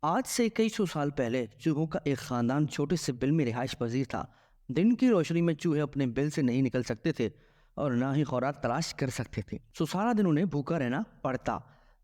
आज से कई सौ साल पहले चूहों का एक खानदान छोटे से बिल में रिहाइश पजीर था। दिन की रोशनी में चूहे अपने बिल से नहीं निकल सकते थे और ना ही खुराक तलाश कर सकते थे। सो सारा दिन उन्हें भूखा रहना पड़ता।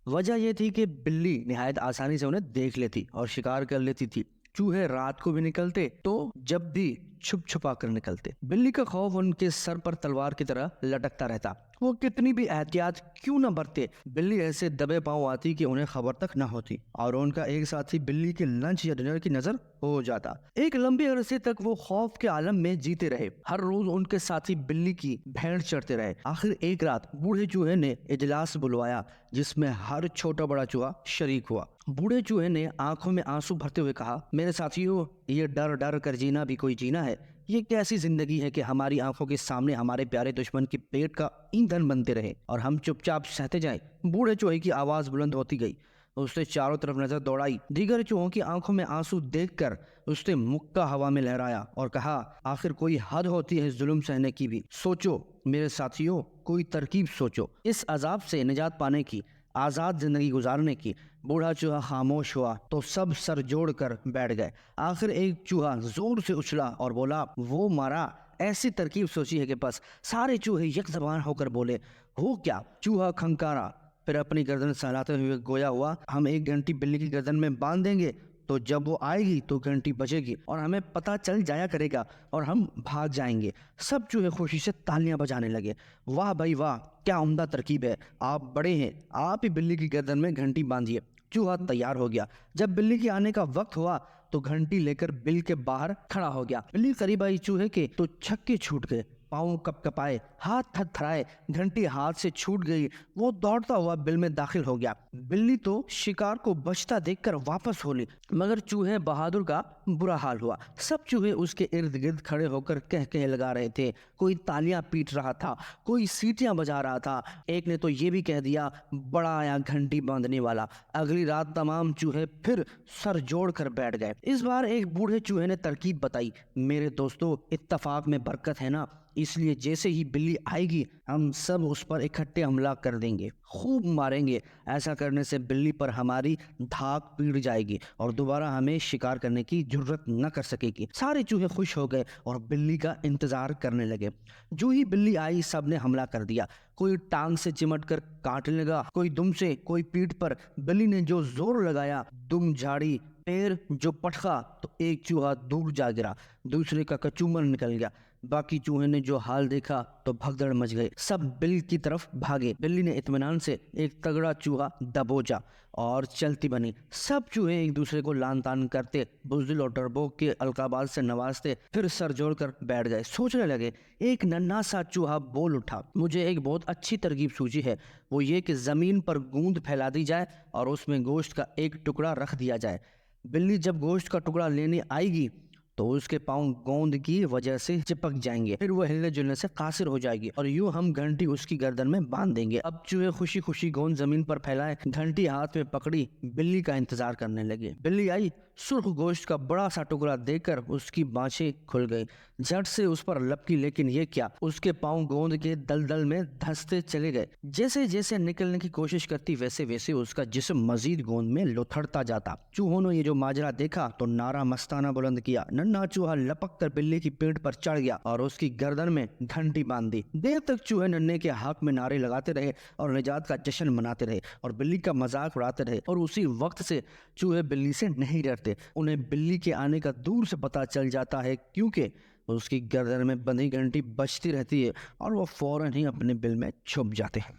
वजह यह थी कि बिल्ली निहायत आसानी से उन्हें देख लेती और शिकार कर लेती थी। चूहे रात को भी निकलते तो जब भी छुप छुपा कर निकलते। बिल्ली का खौफ उनके सर पर तलवार की तरह लटकता रहता। वो कितनी भी एहतियात क्यों न बरते, बिल्ली ऐसे दबे पांव आती कि उन्हें खबर तक न होती और उनका एक साथी बिल्ली के लंच या डिनर की नजर हो जाता। एक लंबे अरसे तक वो खौफ के आलम में जीते रहे। हर रोज उनके साथी बिल्ली की भेड़ चढ़ते रहे। आखिर एक रात बूढ़े चूहे ने इजलास बुलवाया जिसमें हर छोटा बड़ा चूहा शरीक हुआ। बूढ़े चूहे ने आंखों में आंसू भरते हुए कहा, मेरे साथियों, ये डर डर कर जीना भी कोई जीना है। ये कैसी जिंदगी है कि हमारी आंखों के सामने हमारे प्यारे दुश्मन की पेट का ईंधन बनते रहे और हम चुपचाप सहते जाएं। बूढ़े चूहे की आवाज बुलंद होती गई। उसने चारों तरफ नजर दौड़ाई। दीगर चूहों की आंखों में आंसू देखकर उसने मुक्का हवा में लहराया और कहा, आखिर कोई हद होती है इस जुल्म सहने की भी। सोचो मेरे साथियों, कोई तरकीब सोचो इस अजाब से निजात पाने की, आजाद जिंदगी गुजारने की। बूढ़ा चूहा खामोश हुआ तो सब सर जोड़कर बैठ गए। आखिर एक चूहा जोर से उछला और बोला, वो मारा, ऐसी तरकीब सोची है कि बस। सारे चूहे एक जबान होकर बोले, हो क्या? चूहा खंकारा, फिर अपनी गर्दन सहलाते हुए गोया हुआ, हम एक घंटी बिल्ली की गर्दन में बांध देंगे तो जब वो आएगी तो घंटी बजेगी और हमें पता चल जाया करेगा और हम भाग जाएंगे। सब चूहे खुशी से तालियां बजाने लगे। वाह भाई वाह, क्या उम्दा तरकीब है, आप बड़े हैं, आप ही बिल्ली की गर्दन में घंटी बांधिए। चूहा तैयार हो गया। जब बिल्ली के आने का वक्त हुआ तो घंटी लेकर बिल के बाहर खड़ा हो गया। बिल्ली करीब आई चूहे के तो छक्के छूट गए, पाँव कपकपाए, हाथ थरथराए, घंटी हाथ से छूट गई। वो दौड़ता हुआ बिल में दाखिल हो गया। बिल्ली तो शिकार को बचता देखकर वापस हो ली, मगर चूहे बहादुर का बुरा हाल हुआ। सब चूहे उसके इर्द गिर्द खड़े होकर कह लगा रहे थे। कोई तालियां पीट रहा था, कोई सीटियां बजा रहा था। एक ने तो ये भी कह दिया, बड़ा आया घंटी बांधने वाला। अगली रात तमाम चूहे फिर सर जोड़ कर बैठ गए। इस बार एक बूढ़े चूहे ने तरकीब बताई, मेरे दोस्तों, इत्तफाक में बरकत है ना, इसलिए जैसे ही बिल्ली आएगी हम सब उस पर इकट्ठे हमला कर देंगे, खूब मारेंगे। ऐसा करने से बिल्ली पर हमारी धाक पीट जाएगी और दोबारा हमें शिकार करने की जरूरत न कर सकेगी। सारे चूहे खुश हो गए और बिल्ली का इंतजार करने लगे। जो ही बिल्ली आई सब ने हमला कर दिया। कोई टांग से चिमट कर काटने लगा, कोई दुम से, कोई पीठ पर। बिल्ली ने जो जोर लगाया, दुम झाड़ी, पैर जो पटका तो एक चूहा दूर जा गिरा, दूसरे का कचूमर निकल गया। बाकी चूहे ने जो हाल देखा तो भगदड़ मच गई। सब बिल की तरफ भागे। बिल्ली ने इत्मीनान से एक तगड़ा चूहा दबोचा और चलती बनी। सब चूहे एक दूसरे को लान तान करते, बुज़दिल और डरपोक के अलकाबाज से नवाजते, फिर सर जोड़कर बैठ गए। सोचने लगे। एक नन्हा सा चूहा बोल उठा, मुझे एक बहुत अच्छी तरकीब सूझी है। वो ये कि जमीन पर गूंद फैला दी जाए और उसमें गोश्त का एक टुकड़ा रख दिया जाए। बिल्ली जब गोश्त का टुकड़ा लेने आएगी तो उसके पांव गोंद की वजह से चिपक जाएंगे, फिर वो हिलने जुलने से कासिर हो जाएगी और यूं हम घंटी उसकी गर्दन में बांध देंगे। अब चूहे खुशी खुशी गोंद जमीन पर फैलाए, घंटी हाथ में पकड़ी, बिल्ली का इंतजार करने लगे। बिल्ली आई, सुर्ख गोश्त का बड़ा सा टुकड़ा देकर उसकी बाँछें खुल गई। झट से उस पर लपकी, लेकिन ये क्या, उसके पांव गोंद के दलदल में धंसते चले गए। जैसे जैसे निकलने की कोशिश करती वैसे वैसे उसका जिस्म मजीद गोंद में लुथड़ता जाता। चूहों ने ये जो माजरा देखा तो नारा मस्ताना बुलंद किया। नन्हा चूहा लपक कर बिल्ली की पीठ पर चढ़ गया और उसकी गर्दन में घंटी बांध दी। देर तक चूहे नन्हे के हक में नारे लगाते रहे और निजात का जश्न मनाते रहे और बिल्ली का मजाक उड़ाते रहे। और उसी वक्त से चूहे बिल्ली से नहीं डरते। उन्हें बिल्ली के आने का दूर से पता चल जाता है, क्योंकि उसकी गर्दन में बंधी घंटी बजती रहती है और वो फौरन ही अपने बिल में छुप जाते हैं।